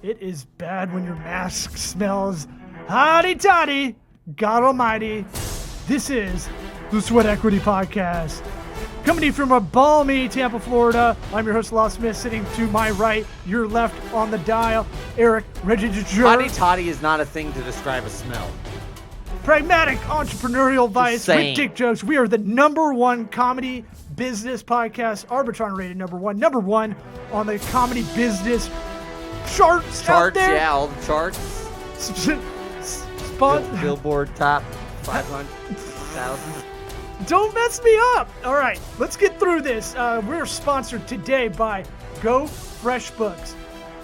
It is bad when your mask smells hotty toddy. God almighty. This is the Sweat Equity Podcast. Coming to you from a balmy Tampa, Florida. I'm your host, Law Smith, sitting to my right, your left on the dial, Eric Reginger. Hotty toddy is not a thing to describe a smell. Pragmatic entrepreneurial advice with dick jokes. We are the #1 comedy business podcast, Arbitron rated number one on the comedy business charts out there. Yeah, all the charts. Billboard top 500,000. Don't mess me up. All right, let's get through this. We're sponsored today by Go FreshBooks.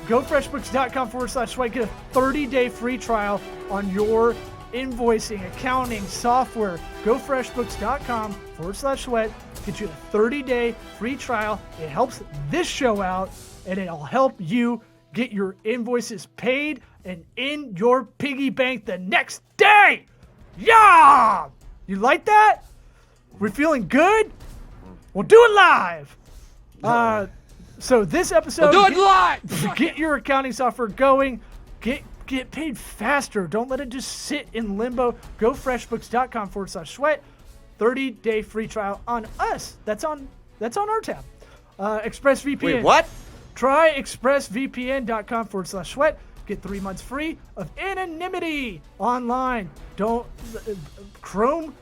GoFreshBooks.com/sweat. Get a 30-day free trial on your invoicing, accounting, software. GoFreshBooks.com/sweat. Get you a 30-day free trial. It helps this show out, and it'll help you get your invoices paid and in your piggy bank the next day. Yeah! You like that? We're feeling good? We'll do it live. So this episode, we'll do it live. Get your accounting software going. Get paid faster. Don't let it just sit in limbo. Go freshbooks.com/sweat. 30-day free trial on us. That's on our tab. ExpressVPN. Wait, what? Try expressvpn.com/sweat. Get 3 months free of anonymity online. Don't Chrome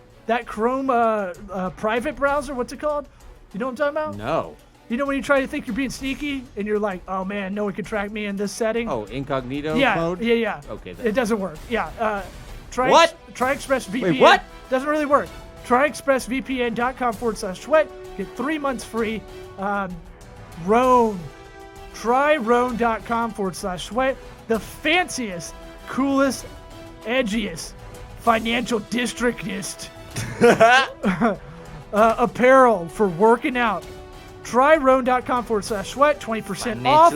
private browser. What's it called? You know what I'm talking about? No. You know when you try to think you're being sneaky and you're like, oh man, no one can track me in this setting. Oh, incognito mode? Yeah. Okay. It doesn't work. Yeah. Try ExpressVPN. Wait, what? Doesn't really work. Try expressvpn.com/sweat. Get 3 months free. Roan. Try roan.com/sweat. The fanciest, coolest, edgiest, financial districtist apparel for working out. Try roan.com/sweat. 20% off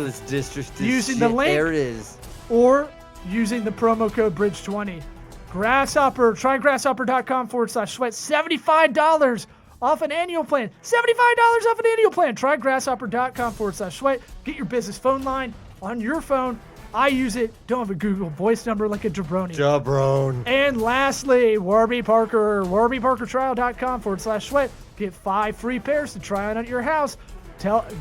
using the link. There it is. Or using the promo code BRIDGE20. Grasshopper. Try grasshopper.com/sweat. $75 off an annual plan. $75 off an annual plan. Try grasshopper.com/sweat. Get your business phone line on your phone. I use it. Don't have a Google voice number like a jabroni. Jabron. And lastly, Warby Parker. WarbyParkerTrial.com/sweat. Get 5 free pairs to try on at your house.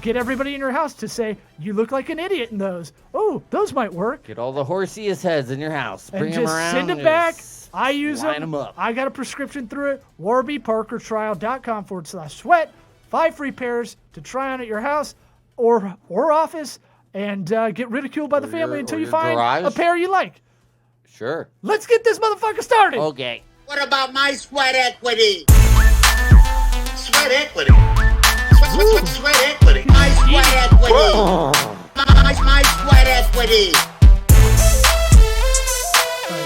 Get everybody in your house to say, you look like an idiot in those. Oh, those might work. Get all the horsiest heads in your house. Bring them around. Send them back. I use them. Line them up. I got a prescription through it. WarbyParkerTrial.com/sweat. 5 free pairs to try on at your house or office and get ridiculed by the family until you find a pair you like. Sure. Let's get this motherfucker started. Okay. What about my sweat equity? Sweat equity. Sweat equity. My sweat equity. My sweat equity.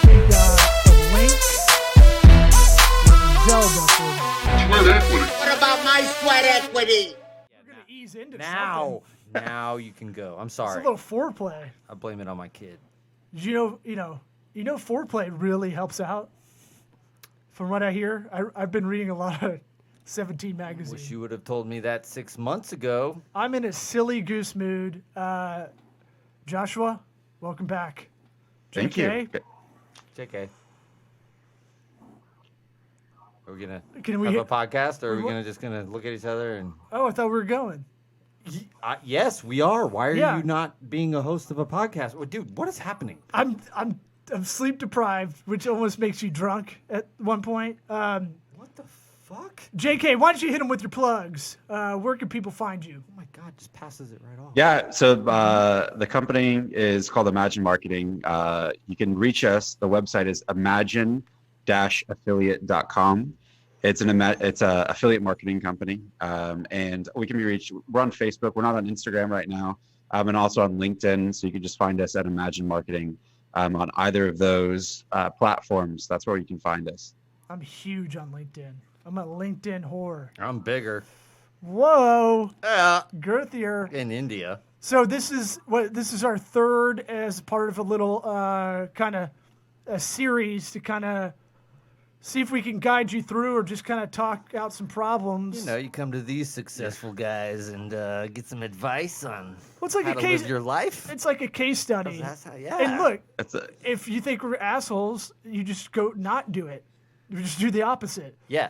We got a link. Zelda for me. Sweat equity. What about my sweat equity? We're going to ease into Now something. you can go. I'm It's sorry. a little foreplay. I blame it on my kid. You know, foreplay really helps out. From what I hear, I've been reading a lot of 17 magazine. Wish you would have told me that 6 months ago. I'm in a silly goose mood. Joshua, welcome back. Thank you. JK. Are we gonna Can we have hit- a podcast, or are we just gonna look at each other and? Oh, I thought we were going. Yes, we are. Why are Yeah. you not being a host of a podcast? Well, dude, what is happening? I'm sleep deprived, which almost makes you drunk at one point. What the fuck? JK, why don't you hit them with your plugs? Where can people find you? Oh my god, just passes it right off. Yeah, so the company is called Imagine Marketing. You can reach us. The website is imagine-affiliate.com. It's a affiliate marketing company, and we can be reached. We're on Facebook. We're not on Instagram right now, and also on LinkedIn. So you can just find us at Imagine Marketing on either of those platforms. That's where you can find us. I'm huge on LinkedIn. I'm a LinkedIn whore. I'm bigger. Whoa, girthier. In India. So this is our third as part of a little kind of a series to kind of see if we can guide you through or just kind of talk out some problems. You know, you come to these successful guys and get some advice on Well, it's like how a to case. live your life. It's like a case study. That's how, yeah. And look, That's a, if you think we're assholes, you just go not do it. You just do the opposite. Yeah.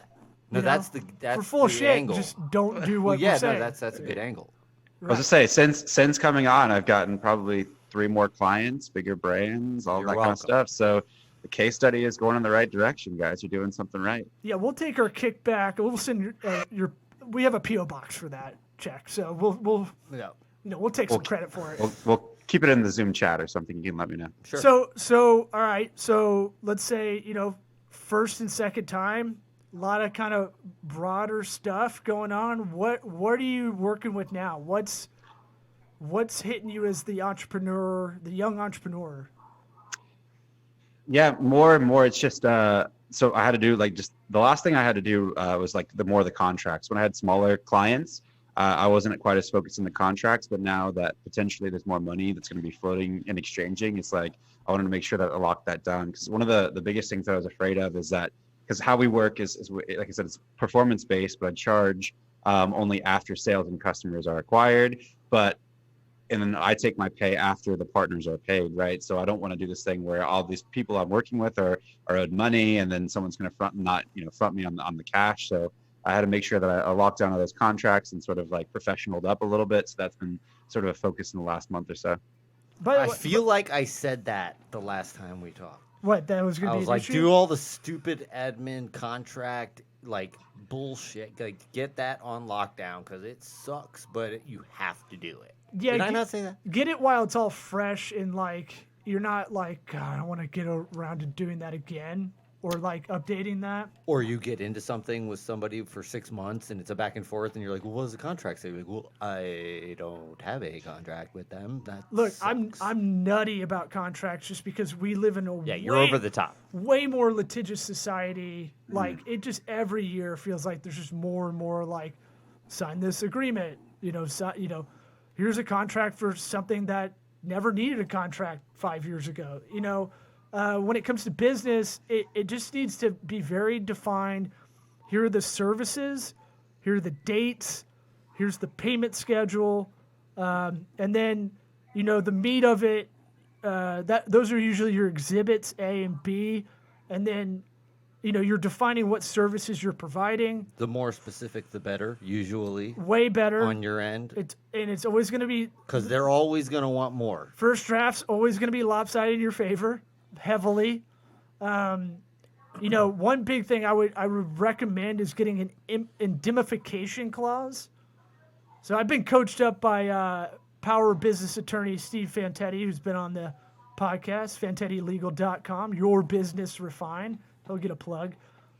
No, you know? that's for full the shit. angle. Just don't do Well, what yeah, we're saying. no, that's a good angle. I was just say, since coming on, I've gotten probably 3 more clients, bigger brands, all You're that kind welcome. of stuff. So the case study is going in the right direction, guys. You're doing something right. Yeah, we'll take our kickback. We'll send your. We have a PO box for that check, so we'll Yeah. we'll take some credit for it. We'll keep it in the Zoom chat or something. You can let me know. Sure. So all right. So let's say first and second time, a lot of kind of broader stuff going on. What are you working with now? What's hitting you as the entrepreneur, the young entrepreneur? Yeah, more and more. It's just so I had to do just the last thing I had to do was the contracts. When I had smaller clients, I wasn't quite as focused on the contracts. But now that potentially there's more money that's going to be floating and exchanging, it's like I wanted to make sure that I locked that down. Because one of the biggest things that I was afraid of is that because how we work is like I said, it's performance based, but I charge only after sales and customers are acquired. And then I take my pay after the partners are paid, right? So I don't want to do this thing where all these people I'm working with are owed money, and then someone's going to front me on the cash. So I had to make sure that I locked down all those contracts and sort of professionaled up a little bit. So that's been sort of a focus in the last month or so. But I feel like I said that the last time we talked. what that was going I to be was an like, issue? do all the stupid admin contract bullshit. Get that on lockdown because it sucks, but you have to do it. Yeah, Did I not say that? Get it while it's all fresh and you're not God, I don't want to get around to doing that again or updating that. Or you get into something with somebody for 6 months and it's a back and forth, and you're like, well, what does the contract say? You're like, well, I don't have a contract with them. That Look, sucks. I'm nutty about contracts just because we live in a You're over the top. way more litigious society. It just every year feels like there's just more and more sign this agreement. Here's a contract for something that never needed a contract 5 years ago. When it comes to business, it just needs to be very defined. Here are the services. Here are the dates. Here's the payment schedule. And then, the meat of it, those are usually your exhibits A and B. And then, you're defining what services you're providing. The more specific, the better, usually, Way better. on your end. It's always going to be Because they're always going to want more. first draft's always going to be lopsided in your favor, heavily. One big thing I would recommend is getting an indemnification clause. So I've been coached up by power business attorney Steve Fantetti, who's been on the podcast, FantettiLegal.com, your business refined. He'll get a plug.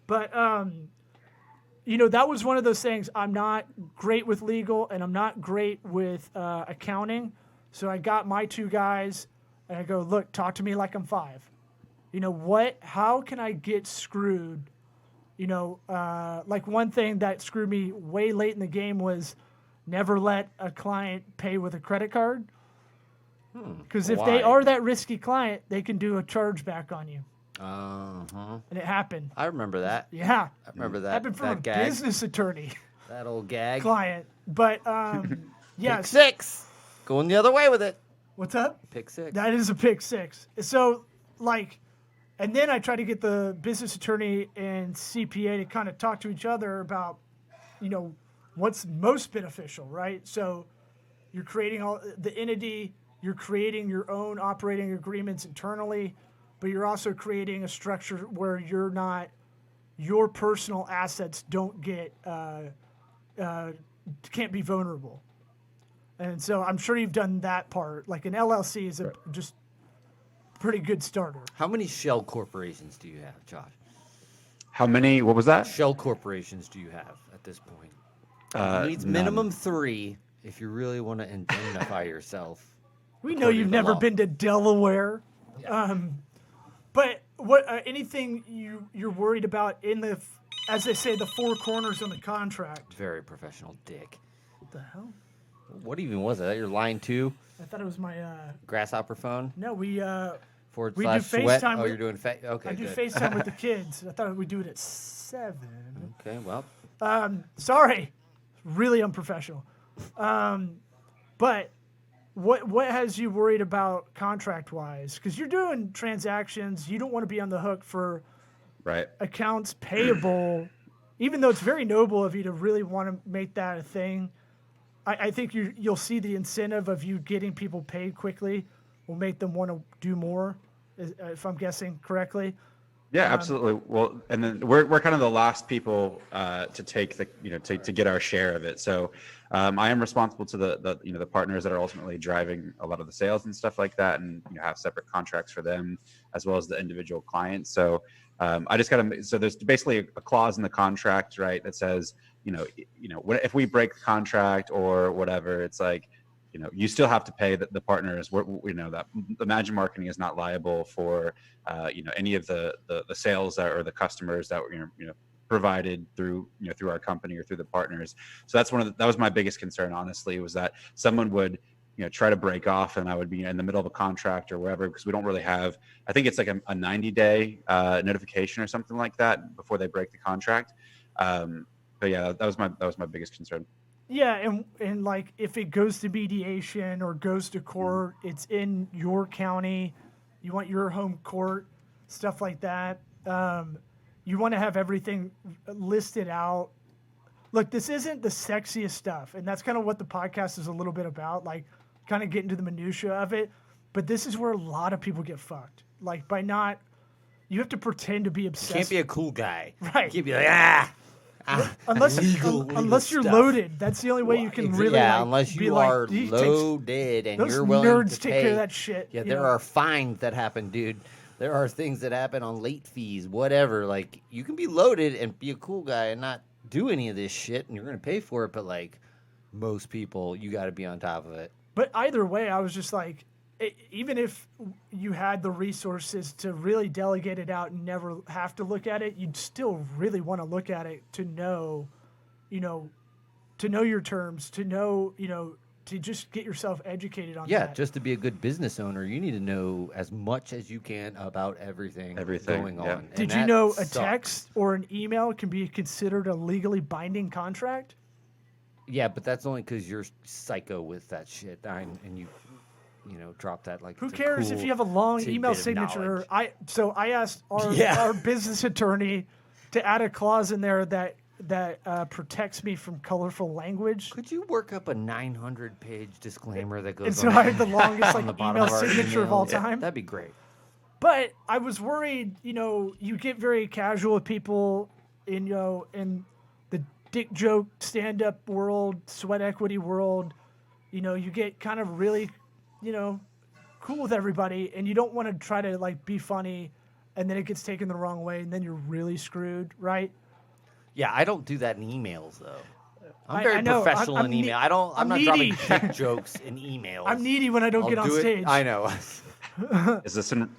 But, that was one of those things. I'm not great with legal and I'm not great with accounting. So I got my 2 guys and I go, look, talk to me like I'm 5. How can I get screwed? One thing that screwed me way late in the game was never let a client pay with a credit card. Because if they Why? are that risky client, they can do a chargeback on you. Uh-huh. And it happened. I remember that. Yeah. I remember that. Happened from that a gag. business attorney That old gag. client. But, Pick yes. 6. Going the other way with it. What's up? Pick 6. That is a pick 6. So, and then I try to get the business attorney and CPA to kind of talk to each other about, what's most beneficial, right? So you're creating all the entity, you're creating your own operating agreements internally, but you're also creating a structure where your personal assets don't get, can't be vulnerable. And so I'm sure you've done that part. An LLC is just pretty good starter. How many shell corporations do you have, Josh? How many? What was that? Shell corporations do you have at this point? It needs none. minimum 3 if you really want to indemnify yourself. We know you've according to never law. been to Delaware. But what anything you're worried about in as they say, the 4 corners on the contract? Very professional dick. What the hell? What even was that? Your line 2? I thought it was my Grasshopper phone? no. We Forward We do slash sweat. FaceTime Oh, with- you're doing okay. I do good. FaceTime with the kids. I thought we'd do it at 7. Okay, well, Sorry, really unprofessional. But what has you worried about contract wise? Because you're doing transactions, you don't want to be on the hook for Right. accounts payable, even though it's very noble of you to really want to make that a thing. I think you'll see the incentive of you getting people paid quickly will make them want to do more, if I'm guessing correctly. Yeah, absolutely. Well, and then we're kind of the last people to take the to get our share of it. So I am responsible to the partners that are ultimately driving a lot of the sales and stuff like that, and have separate contracts for them as well as the individual clients. So I just got to. So there's basically a clause in the contract, right, that says if we break the contract or whatever, it's like. You still have to pay the partners. That Imagine Marketing is not liable for, any of the sales or the customers that were, provided through our company or through the partners. So that was my biggest concern, honestly, was that someone would, try to break off and I would be in the middle of a contract or wherever, because we don't really have, I think it's like a 90-day notification or something like that before they break the contract. But yeah, that was my biggest concern. Yeah, and like if it goes to mediation or goes to court, it's in your county. You want your home court, stuff like that. You want to have everything listed out. Look, this isn't the sexiest stuff, and that's kind of what the podcast is a little bit about, like kind of getting to the minutia of it. But this is where a lot of people get fucked. Like by not, you have to pretend to be obsessed. you can't be a cool guy. Right. You can't be like, unless legal you're stuff. loaded. That's the only way you can really. Yeah, like, unless be you like, are "These loaded and those you're willing nerds to take pay. care of that shit. Yeah, you there know? are fines that happen, dude. There are things that happen on late fees, whatever. Like, you can be loaded and be a cool guy and not do any of this shit, and you're going to pay for it, but, like, most people, you got to be on top of it. But either way, I was just like, even if you had the resources to really delegate it out and never have to look at it, you'd still really want to look at it to know, to know your terms, to know, to just get yourself educated on Yeah, that. just to be a good business owner, you need to know as much as you can about everything going yeah. on. Did And you that know a sucks. text or an email can be considered a legally binding contract? Yeah, but that's only because you're psycho with that shit, and you drop that like. Who it's a cares if cool you have a long tidbit email of signature? knowledge. I asked Yeah. our business attorney to add a clause in there that protects me from colorful language. Could you work up a 900-page disclaimer that goes And so on, I had the longest on the bottom email of our signature of all emails? Yeah, time. that'd be great. But I was worried, you get very casual with people in the dick joke stand-up world, sweat equity world. You get kind of really, cool with everybody, and you don't want to try to like be funny, and then it gets taken the wrong way, and then you're really screwed, right? Yeah, I don't do that in emails though. I'm I very know. professional I'm in ne- email. I'm I'm not dropping needy. dick jokes in emails. I'm needy when I don't I'll get on do it- stage. I know. Is this in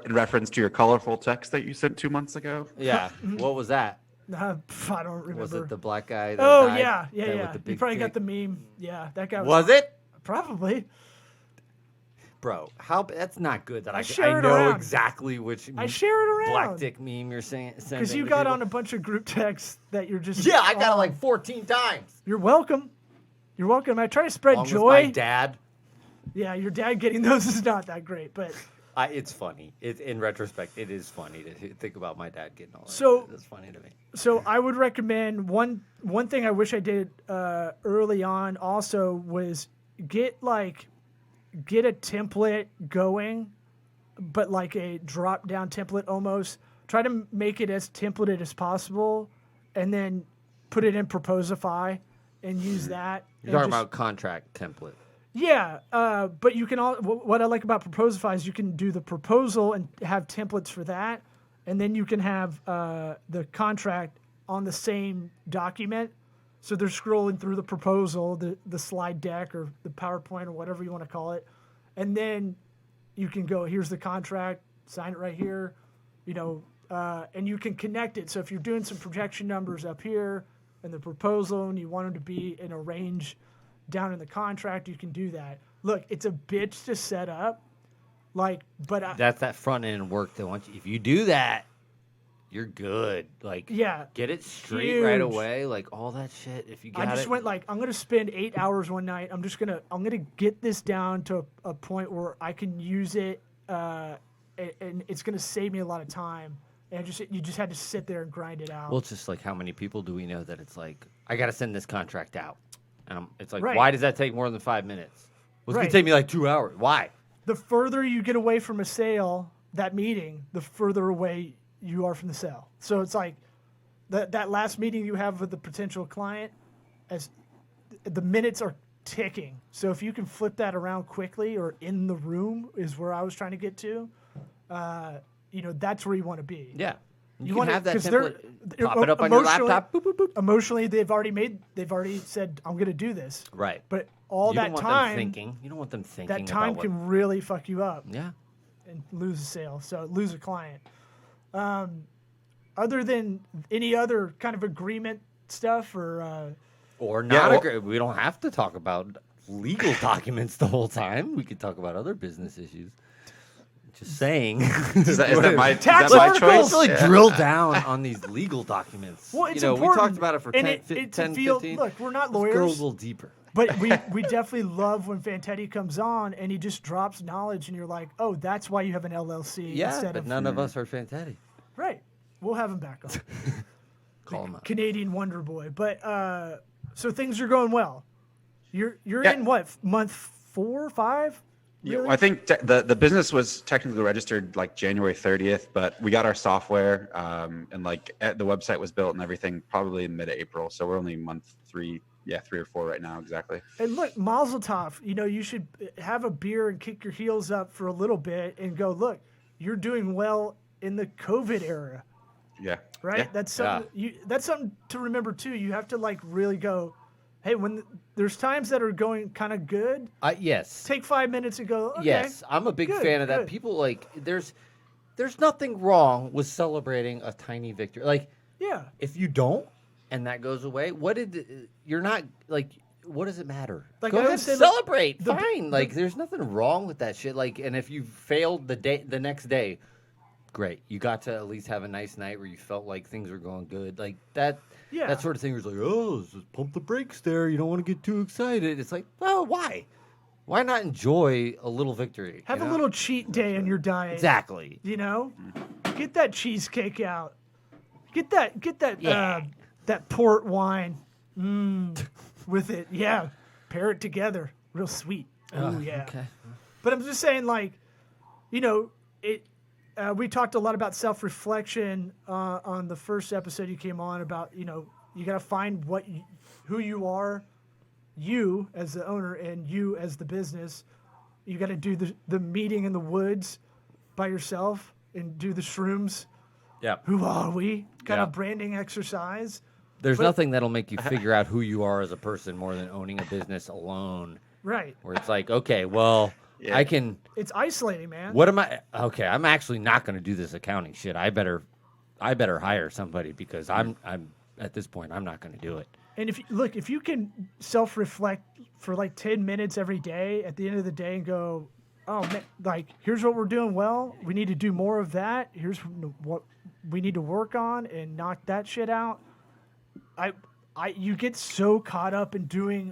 reference to your colorful text that you sent 2 months ago? Yeah. What was that? I don't remember. Was it the black guy? That Oh died? yeah. That with the You big probably dick? got the meme. Yeah, that guy Was it? probably. Bro, that's not good that I share it know around. exactly which I share it around black dick meme you're saying. because you got on a bunch of group texts that you're just. Yeah, I got it like 14 times. You're welcome. You're welcome. I try to spread Along with joy. my dad. Yeah, your dad getting those is not that great, but It's funny. In retrospect, it is funny to think about my dad getting all that. So- That's funny to me. so I would recommend one thing I wish I did early on also was get a template going, but like a drop down template almost. Try to make it as templated as possible, and then put it in Proposify and use that. You're talking and just- about contract template. Yeah, but you can all. What I like about Proposify is you can do the proposal and have templates for that, and then you can have the contract on the same document. So they're scrolling through the proposal, the slide deck or the PowerPoint or whatever you want to call it, and then you can go, here's the contract, sign it right here, and you can connect it. So if you're doing some projection numbers up here in the proposal and you want them to be in a range down in the contract, you can do that. Look, it's a bitch to set up, Like, but That's that front end work that once if you do that, you're good. Like, yeah, get it straight right huge. away. Like all that shit. If you got I just it, went like, I'm gonna spend 8 hours one night. I'm gonna get this down to a point where I can use it, and it's gonna save me a lot of time. And you just had to sit there and grind it out. well, it's just like how many people do we know that it's like I got to send this contract out, and it's like Right. why does that take more than 5 minutes? Well, it's Right. gonna take me like 2 hours. Why? The further you get away from a sale, that meeting, the further away you are from the sale. So it's like that last meeting you have with the potential client, as the minutes are ticking. So if you can flip that around quickly or in the room is where I was trying to get to, that's where you want to be. Yeah, you, You can wanna- have that 'cause they're- template. Pop it up on your emotionally- laptop. Boop, boop, boop. Emotionally, they've already said, I'm going to do this. Right. But all you that don't want time, them thinking. You don't want them thinking. that time about can really fuck you up. Yeah. And lose a sale, so lose a client. Other than any other kind of agreement stuff, or Or Yeah, not well- agree. We don't have to talk about legal documents the whole time. We could talk about other business issues. Just saying. Is that my, is Tax that my articles! choice? Really Yeah. drill down on these legal documents. well, it's we important. talked about it for and 10, it 10 feel, 15. Look, we're not Let's go a lawyers, little deeper. but we definitely love when Fantetti comes on and he just drops knowledge, and you're like, oh, that's why you have an LLC Yeah, instead but of none of us are Fantetti. right. We'll have him back on. Call him up. Canadian Wonder Boy, but so things are going well. You're Yeah. in what month 4, 5? Yeah, Really? I think the business was technically registered like January 30th, but we got our software and like the website was built and everything probably in mid-April. So we're only month 3 or 4 right now, exactly. And look, Mazel Tov, you should have a beer and kick your heels up for a little bit and go, look, you're doing well in the COVID era, Yeah. right? Yeah. That's something that's something to remember too. You have to like really go, hey, when there's times that are going kind of good, Yes. take 5 minutes and go, okay. Yes, I'm a big good, fan of that. good. People like there's nothing wrong with celebrating a tiny victory. Like Yeah. if you don't and that goes away, you're not like what does it matter? Like, Go I ahead, would say, like, celebrate. the- Fine. Like there's nothing wrong with that shit. Like and if you failed the next day, great. You got to at least have a nice night where you felt like things were going good. Like that Yeah. that sort of thing was like, oh, just pump the brakes there. You don't want to get too excited. It's like, well, why? Why not enjoy a little victory? Have you a know? little cheat day in your diet. Exactly. Get that cheesecake out. Get that Yeah. that port wine with it. Yeah. Pair it together. Real sweet. Oh yeah. Okay. But I'm just saying, like, it. We talked a lot about self-reflection on the first episode you came on about, you got to find who you are, you as the owner and you as the business. You got to do the meeting in the woods by yourself and do the shrooms. Yeah. Who are we? Kind Yeah. of branding exercise. There's But- nothing that'll make you figure out who you are as a person more than owning a business alone. Right. Where it's like, okay, well, Yeah. I can. It's isolating, man. What am I? Okay, I'm actually not going to do this accounting shit. I better hire somebody because I'm at this point I'm not going to do it. And if you can self-reflect for like 10 minutes every day at the end of the day and go, oh man, like here's what we're doing well. We need to do more of that. Here's what we need to work on and knock that shit out. You get so caught up in doing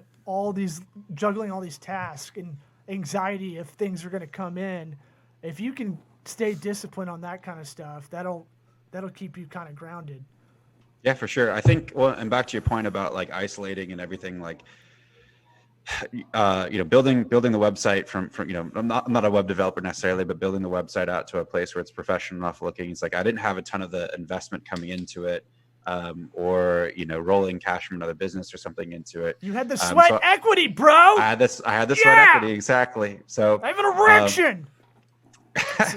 juggling all these tasks and anxiety if things are going to come in. If you can stay disciplined on that kind of stuff, that'll keep you kind of grounded. Yeah, for sure. I think, well, and back to your point about like isolating and everything, like, building the website from, I'm not a web developer necessarily, but building the website out to a place where it's professional enough looking. It's like, I didn't have a ton of the investment coming into it, or, rolling cash from another business or something into it. You had the sweat so equity, bro. I had the sweat Yeah! equity. Exactly. So I have an erection.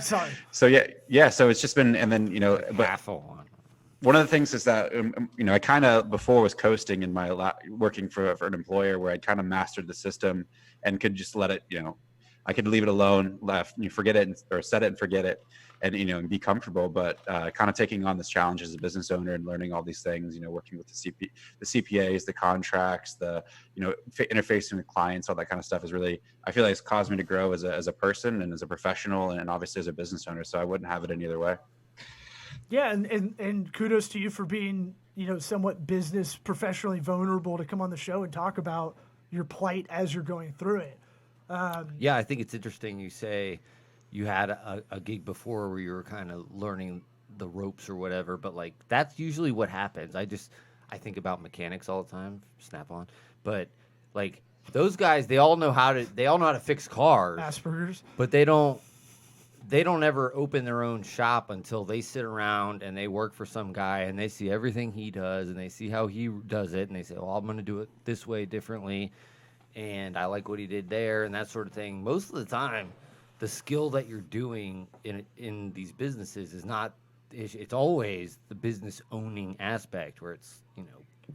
Sorry. so yeah. So it's just been, and then, but Baffle. one of the things is that I kind of before was coasting in my working for an employer where I kind of mastered the system and could just let it I could leave it alone, forget it, or set it and forget it, and and be comfortable. But kind of taking on this challenge as a business owner and learning all these things, working with the CPAs, the contracts, the interfacing with clients, all that kind of stuff is really, I feel like it's caused me to grow as a person and as a professional, and obviously as a business owner. So I wouldn't have it any other way. Yeah, and kudos to you for being, somewhat business professionally vulnerable to come on the show and talk about your plight as you're going through it. Yeah, I think it's interesting. You say you had a gig before where you were kind of learning the ropes or whatever, but like that's usually what happens. I think about mechanics all the time, snap on, but like those guys, they all know how to fix cars, Asperger's. but they don't ever open their own shop until they sit around and they work for some guy and they see everything he does and they see how he does it and they say, well, I'm going to do it this way differently. And I like what he did there and that sort of thing. Most of the time, the skill that you're doing in these businesses is not, it's always the business owning aspect where it's,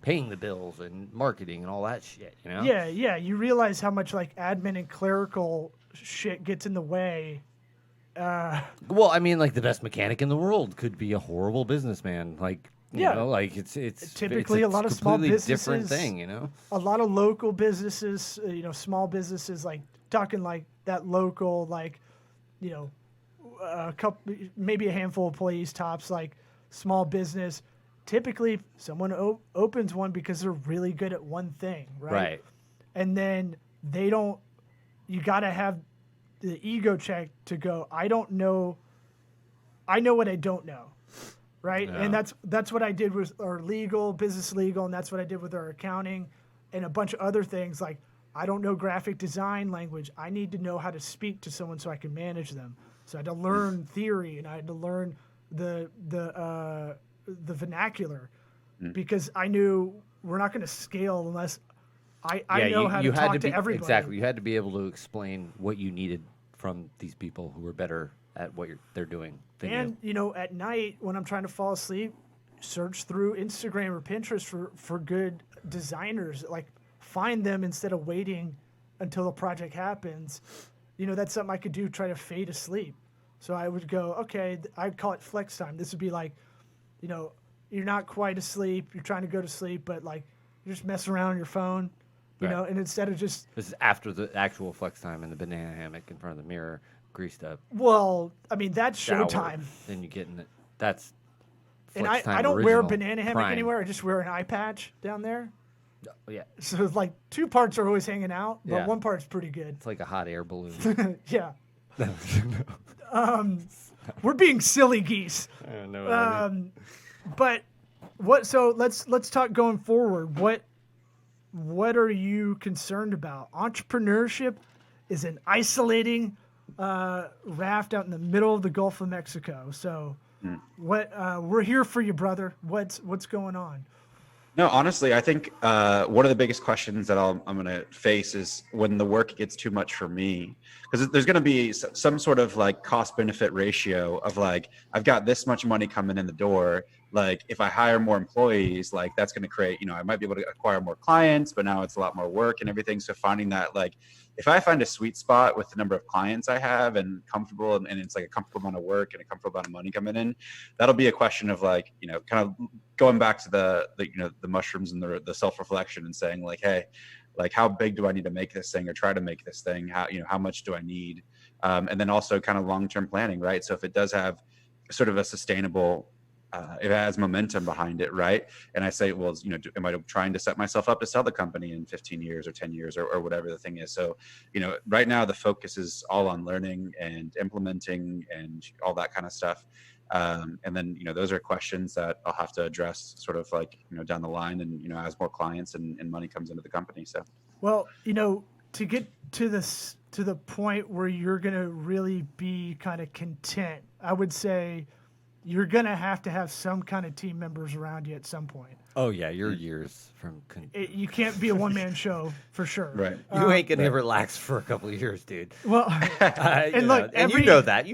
paying the bills and marketing and all that shit, Yeah. You realize how much like admin and clerical shit gets in the way. Well, I mean, like the best mechanic in the world could be a horrible businessman. Like, you know, like it's typically it's a lot of small businesses. Different thing, A lot of local businesses, small businesses, like talking like that local, like, a couple, maybe a handful of employees tops, like small business. Typically, someone opens one because they're really good at one thing, right? Right. And then you got to have the ego check to go, I don't know. I know what I don't know. Right. Yeah. And that's what I did with our business legal. And that's what I did with our accounting and a bunch of other things. Like, I don't know graphic design language. I need to know how to speak to someone so I can manage them. So I had to learn theory and I had to learn the vernacular because I knew we're not going to scale unless I know how to talk to everybody. Exactly. You had to be able to explain what you needed from these people who were better at what they're doing than and you. At night when I'm trying to fall asleep, search through Instagram or Pinterest for good designers. Like, find them instead of waiting until the project happens. That's something I could do, try to fade asleep. So I would go, okay, I'd call it flex time. This would be like, you're not quite asleep, you're trying to go to sleep, but like you're just messing around on your phone, and instead of just... This is after the actual flex time in the banana hammock in front of the mirror, greased up. Well, I mean, that's shower, showtime. Then you get in it. That's and flex time I don't wear a original banana hammock prime. anywhere. I just wear an eye patch down there. Oh, yeah. So like two parts are always hanging out, but Yeah. one part's pretty good. It's like a hot air balloon. Yeah. We're being silly geese. I don't know what I mean. But what? So let's talk going forward. What are you concerned about? Entrepreneurship is an isolating raft out in the middle of the Gulf of Mexico. So what? We're here for you, brother. What's going on? No, honestly, I think one of the biggest questions that I'm going to face is when the work gets too much for me, because there's going to be some sort of like cost benefit ratio of like, I've got this much money coming in the door. Like if I hire more employees, like that's going to create, I might be able to acquire more clients, but now it's a lot more work and everything. So finding that, like, if I find a sweet spot with the number of clients I have and comfortable, and it's like a comfortable amount of work and a comfortable amount of money coming in, that'll be a question of like, kind of going back to the mushrooms and the self-reflection and saying like, hey, like how big do I need to make this thing or try to make this thing? How much do I need? And then also kind of long-term planning, right? So if it does have sort of a sustainable, it has momentum behind it, right? And I say, well, am I trying to set myself up to sell the company in 15 years or 10 years or whatever the thing is? So, right now the focus is all on learning and implementing and all that kind of stuff. And then, those are questions that I'll have to address sort of like, down the line and, as more clients and money comes into the company. So, well, to get to the point where you're going to really be kind of content, I would say you're going to have some kind of team members around you at some point. Oh, yeah, you're years from... You can't be a one-man show, for sure. right. You ain't going to relax for a couple of years, dude. Well, and look, and you know that.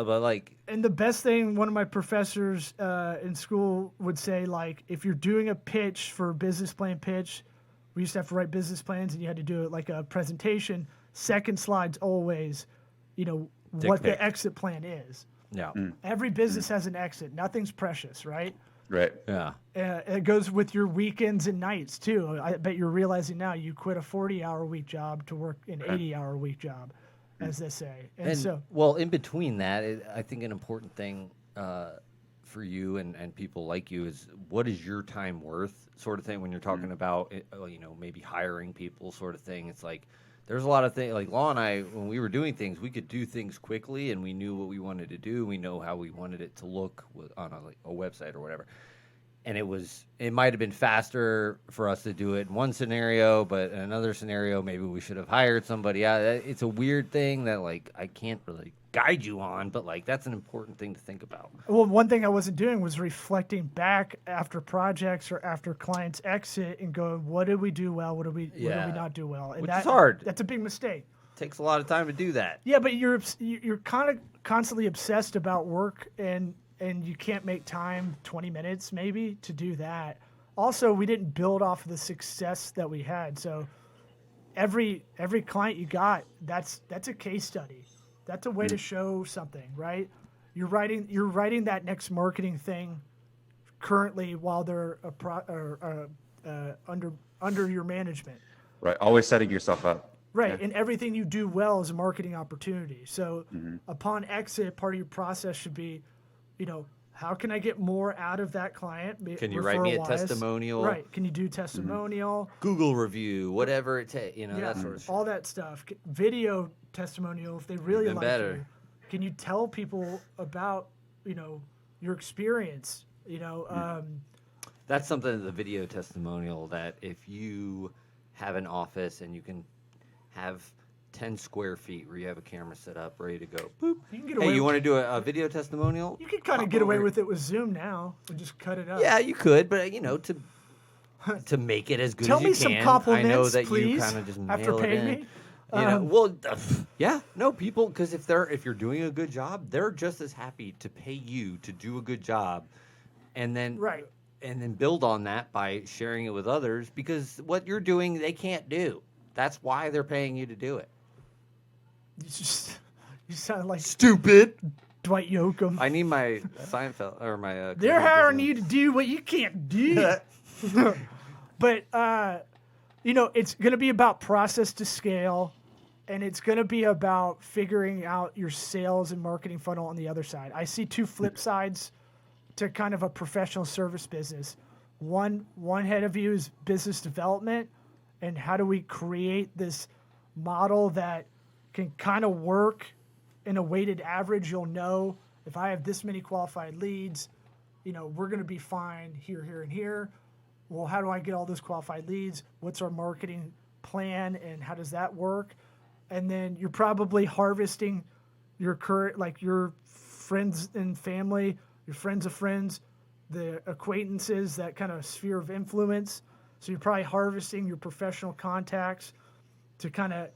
But like... And the best thing, one of my professors in school would say, like, if you're doing a pitch for a business plan pitch, we used to have to write business plans and you had to do it like a presentation. second slide's always, Dick what pic. the exit plan is. Yeah. Every business has an exit. Nothing's precious, right? Right. Yeah. It goes with your weekends and nights too. I bet you're realizing now you quit a 40-hour week job to work an 80-hour week job, as they say. And so, well, in between that, I think an important thing for you and people like you is what is your time worth, sort of thing. When you're talking about maybe hiring people, sort of thing. It's like there's a lot of things. Like Law and I, when we were doing things, we could do things quickly, and we knew what we wanted to do. We know how we wanted it to look on a website or whatever. And it might have been faster for us to do it in one scenario, but in another scenario, maybe we should have hired somebody. It's a weird thing that I can't really guide you on, but that's an important thing to think about. well, one thing I wasn't doing was reflecting back after projects or after clients exit and going, what did we do well? What did we not do well? And Which is hard. That's a big mistake. It takes a lot of time to do that. Yeah, but you're kind of constantly obsessed about work and you can't make time, 20 minutes maybe, to do that. Also, we didn't build off of the success that we had. So every client you got, that's a case study. That's a way to show something, right? You're writing that next marketing thing currently while they're under your management. Right. Always setting yourself up. Right, and everything you do well is a marketing opportunity. So upon exit, part of your process should be, how can I get more out of that client? Can you write me a referral-wise? testimonial? Right. Can you do testimonial? Google review, whatever it takes, that sort of shit. all that stuff. Video testimonial if they really Even like better. you. Can you tell people about, your experience? That's something, the video testimonial, that if you have an office and you can have 10 square feet where you have a camera set up, ready to go. Boop. You can get Hey, away you with- want to do a video testimonial? You can kind of Hop get away over. with it with Zoom now and just cut it up. Yeah, you could, but to make it as good Tell as me you some can, compliments, I know that please, you kind of just after mail it paying in. me. People, because if you're doing a good job, they're just as happy to pay you to do a good job, and then Right. and then build on that by sharing it with others, because what you're doing they can't do. That's why they're paying you to do it. You sound like Stupid. Dwight Yoakam. I need my Seinfeld or my. They're Cody hiring business. you to do what you can't do. But it's going to be about process to scale, and it's going to be about figuring out your sales and marketing funnel on the other side. I see two flip sides to kind of a professional service business. One head of view is business development, and how do we create this model that can kind of work in a weighted average. You'll know if I have this many qualified leads, we're going to be fine here, here, and here. Well, how do I get all those qualified leads? What's our marketing plan, and how does that work? And then you're probably harvesting your current, like your friends and family, your friends of friends, the acquaintances, that kind of sphere of influence. So you're probably harvesting your professional contacts to kind of,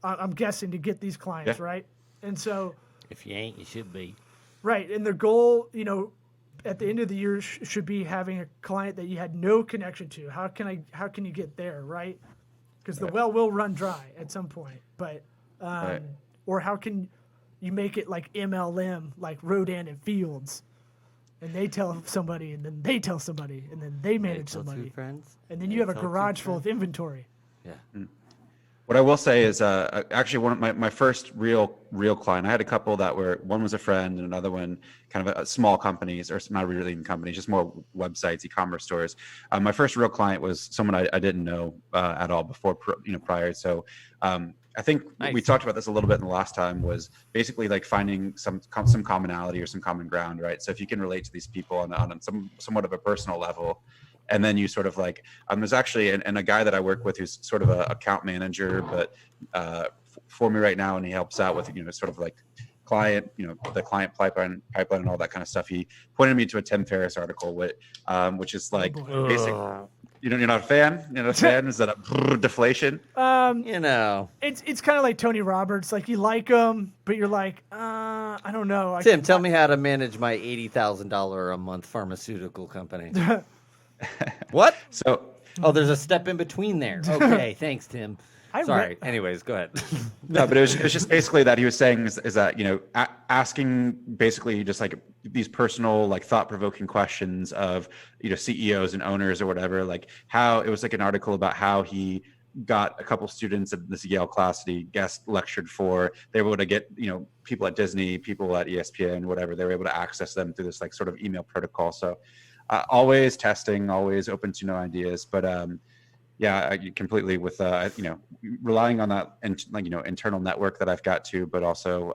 I'm guessing, to get these clients, Yeah. right? And so, If you ain't, you should be. right, and the goal, at the end of the year should be having a client that you had no connection to. How can you get there, right? Because the well will run dry at some point. But Right. or how can you make it like MLM, like Rodan and Fields, and they tell somebody, and then they tell somebody, and then they manage Tell two somebody, friends. and then you have a garage full of inventory. Yeah. What I will say is, actually, one of my first real client. I had a couple that were, one was a friend, and another one kind of a small companies, or not really even companies, just more websites, e-commerce stores. My first real client was someone I didn't know at all before, prior. So I think we Nice. talked about this a little bit in the last time. Was basically like finding some commonality or some common ground, right? So if you can relate to these people on somewhat of a personal level. And then you sort of like, there's actually and a guy that I work with who's sort of a account manager, but for me right now, and he helps out with sort of like client, the client pipeline and all that kind of stuff. He pointed me to a Tim Ferriss article, which is like basic. You're not a fan. You're not a fan. Is that a deflation? It's kind of like Tony Roberts. Like you like him, but you're like, I don't know. Tim, tell me how to manage my $80,000 a month pharmaceutical company. What? So Oh, there's a step in between there. Okay, thanks, Tim. Sorry. Anyways, go ahead. No, but it was just basically that he was saying is that, asking basically just like these personal, like thought-provoking questions of, CEOs and owners or whatever, like how it was like an article about how he got a couple students at this Yale class that he guest lectured for. They were able to get, people at Disney, people at ESPN, whatever, they were able to access them through this like sort of email protocol. So always testing, always open to new ideas. But yeah, I completely with relying on that internal network that I've got to, but also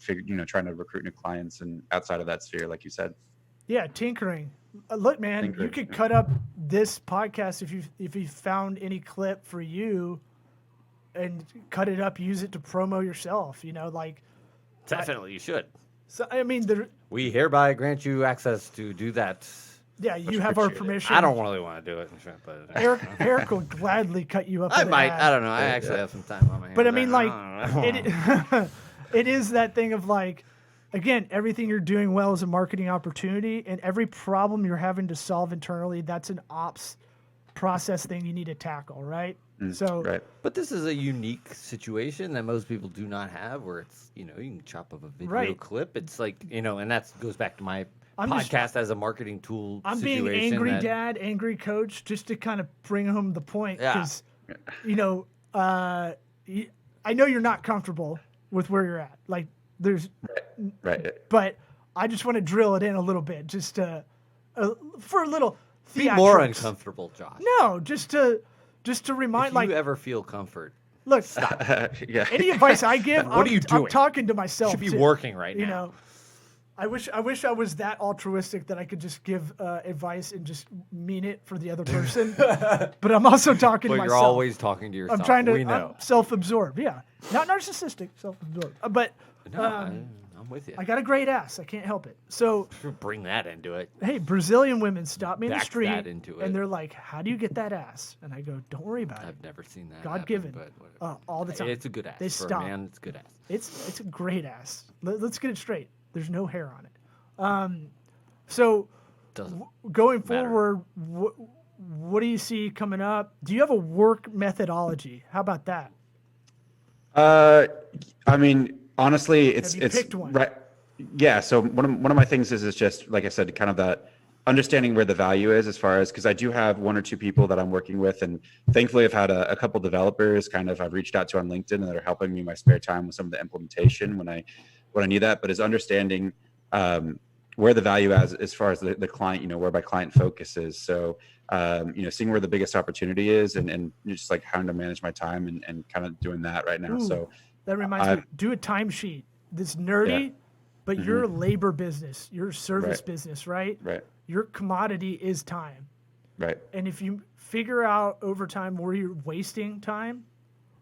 trying to recruit new clients and outside of that sphere, like you said. Yeah, tinkering. Look, man, you could cut up this podcast if you found any clip for you, and cut it up, use it to promo yourself. Definitely, you should. So I mean, We hereby grant you access to do that. yeah, you have our permission. I don't really want to do it, but Eric will gladly cut you up. I in might. ass. I don't know. I actually have some time on my hands. But I mean, like, don't know. it is that thing of like, again, everything you're doing well is a marketing opportunity, and every problem you're having to solve internally, that's an ops process thing you need to tackle, right? So, Right. But this is a unique situation that most people do not have, where it's you can chop up a video Right. clip. It's like and that goes back to my I'm podcast as a marketing tool. I'm situation being angry that- dad, angry coach, just to kind of bring home the point, Yeah. because, I know you're not comfortable with where you're at. Like, there's, Right. but I just want to drill it in a little bit, just to, for a little. Be more theatrics. uncomfortable, Josh. No, just to remind, If like, you ever feel comfort, look, Yeah. any advice I give, What are you I'm doing? talking to myself. should be too. working right You now. know, I wish I was that altruistic that I could just give advice and just mean it for the other person. But I'm also talking But to you're myself. always talking to yourself. I'm trying to. We know. I'm self-absorbed. Yeah, not narcissistic, self-absorbed. But No, I'm with you. I got a great ass. I can't help it. So Bring that into it. hey, Brazilian women stop me in the Back street, that into it. and they're like, "How do you get that ass?" And I go, "Don't worry about it. I've never seen that. God happen, given, but whatever. all the time. It's a good ass. They For stop. a man, it's a good ass. It's a great ass. Let's get it straight. There's no hair on it. So Doesn't going matter. forward, what do you see coming up? Do you have a work methodology? How about that? I mean, honestly, it's Have you picked one? right. Yeah. So one of my things is just like I said, kind of that understanding where the value is as far as, because I do have one or two people that I'm working with, and thankfully I've had a couple developers I've reached out to on LinkedIn that are helping me in my spare time with some of the implementation when I need that. But is understanding where the value is as far as the client, where my client focus is. So seeing where the biggest opportunity is and just like how to manage my time and kind of doing that right now. Ooh, So that reminds me. Do a timesheet. This nerdy, but you're a labor business. You're a service Right. business, right? right, Your commodity is time. right. And if you figure out over time where you're wasting time,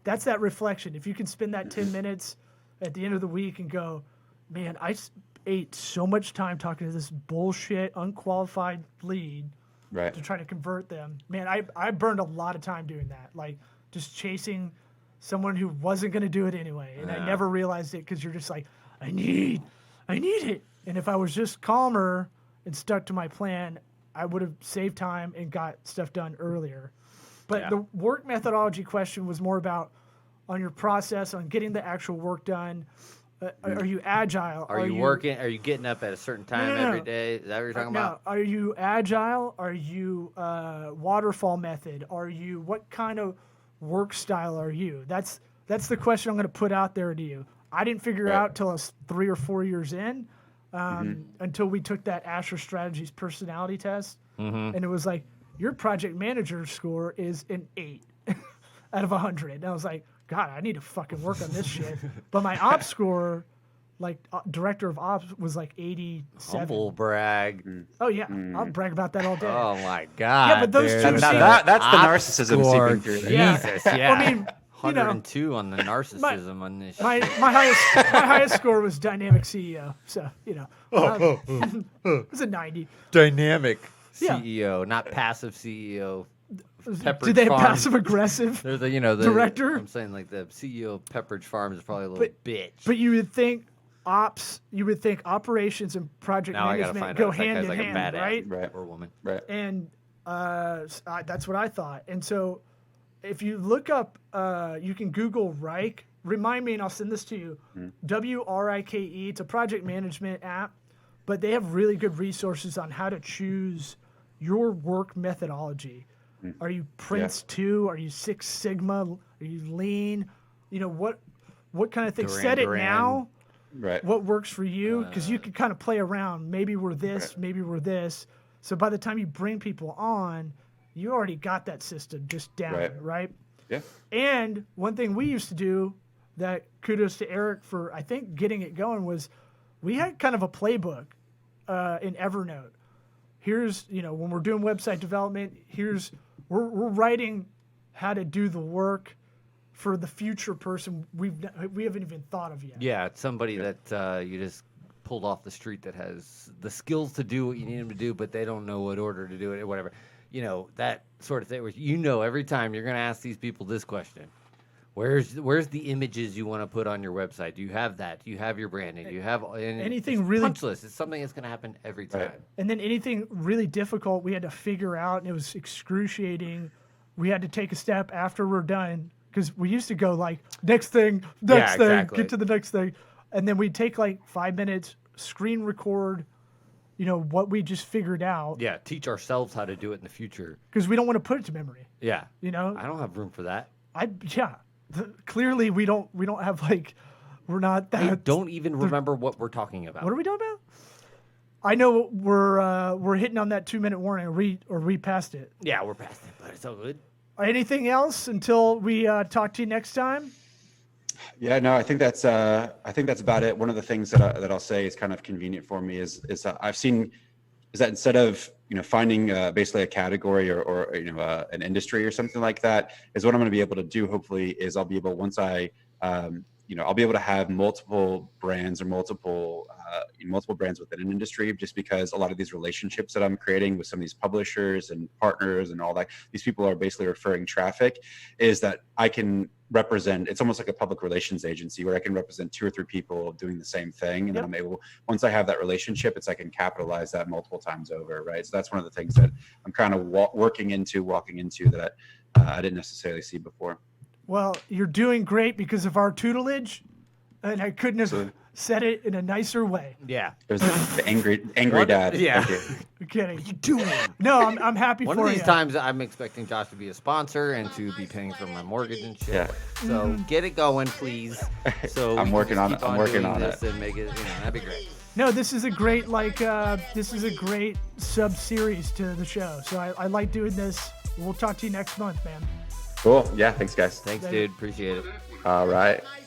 that's that reflection. If you can spend that 10 minutes at the end of the week and go, man, I ate so much time talking to this bullshit, unqualified lead Right. to try to convert them. Man, I burned a lot of time doing that. Like, just chasing someone who wasn't going to do it anyway. And I never realized it because you're just like, I need it. And if I was just calmer and stuck to my plan, I would have saved time and got stuff done earlier. But the work methodology question was more about on your process, on getting the actual work done. Are you agile? Are you working? Are you getting up at a certain time no. every day? Is that what you're talking No, about? are you agile? Are you waterfall method? Are you, what kind of work style are you? That's the question I'm going to put out there to you. I didn't figure out till I was 3 or 4 years in, until we took that Asher Strategies personality test, and it was like, your project manager score is an 8 out of 100. And I was like, God, I need to fucking work on this shit. But my ops score, like director of ops, was like 87. Humble brag. Oh yeah, I'll brag about that all day. Oh my god. Yeah, but those dude. two Now see- that's the Op narcissism score, seeping through there. Yeah. Jesus, yeah. I mean, 102 on the narcissism on this. my highest score was dynamic CEO. So it was a 90. Dynamic Yeah. CEO, not passive CEO. Pepperidge Did they have Farm. passive aggressive? They're the Director? I'm saying like the CEO of Pepperidge Farm is probably a little bitch. But you would think operations and project now I gotta management find go out if that hand guy's in like a hand, badass right? Right. or woman. Right. And that's what I thought. And so if you look up, you can Google Rike. Remind me, and I'll send this to you. WRIKE. It's a project management app, but they have really good resources on how to choose your work methodology. Are you Prince 2? Are you Six Sigma? Are you Lean? What kind of thing? Duran Set it Duran. now. Right. What works for you? Because you can kind of play around. Maybe we're this. Maybe we're this. So by the time you bring people on, you already got that system just down, right? Yeah. And one thing we used to do that kudos to Eric for, I think, getting it going was we had kind of a playbook in Evernote. Here's, when we're doing website development, we're writing how to do the work for the future person we haven't even thought of yet. Yeah, it's somebody that you just pulled off the street that has the skills to do what you need them to do, but they don't know what order to do it or whatever. That sort of thing. Where every time you're going to ask these people this question. Where's the images you want to put on your website? Do you have that? Do you have your branding? Do you have anything it's really punchless? It's something that's going to happen every time. Right. And then anything really difficult we had to figure out, and it was excruciating. We had to take a step after we're done because we used to go like next thing, exactly. get to the next thing, and then we'd take like 5 minutes, screen record, what we just figured out. Yeah, teach ourselves how to do it in the future. Because we don't want to put it to memory. Yeah. I I don't have room for that. Clearly we don't have we're not that. I don't even remember what we're talking about. What are we talking about? I know we're hitting on that 2-minute warning, or we passed it. Yeah, we're past it, but it's all good. Anything else until we talk to you next time? Yeah, no, I think that's about it. One of the things that I'll say is kind of convenient for me is I've seen is that instead of finding basically a category or an industry or something like that, is what I'm going to be able to do. Hopefully, is I'll be able once I'll be able to have multiple brands or multiple brands within an industry, just because a lot of these relationships that I'm creating with some of these publishers and partners and all that, these people are basically referring traffic, is that I can represent, it's almost like a public relations agency where I can represent 2 or 3 people doing the same thing. And then I'm able, once I have that relationship, I can capitalize that multiple times over. Right. So that's one of the things that I'm kind of walking into that I didn't necessarily see before. Well, you're doing great because of our tutelage, and I couldn't have said it in a nicer way. Yeah. It was the angry dad. Yeah. Thank you. I'm kidding. What are you doing? No, I'm happy One for of you. these times, I'm expecting Josh to be a sponsor and to be paying for my mortgage and shit. Yeah. So get it going, please. So I'm we can working just on keep it. I'm working doing on this it. and make it. That'd be great. No, this is a great sub series to the show. So I like doing this. We'll talk to you next month, man. Cool. Yeah. Thanks, guys. Thanks, dude. Appreciate it. All right. My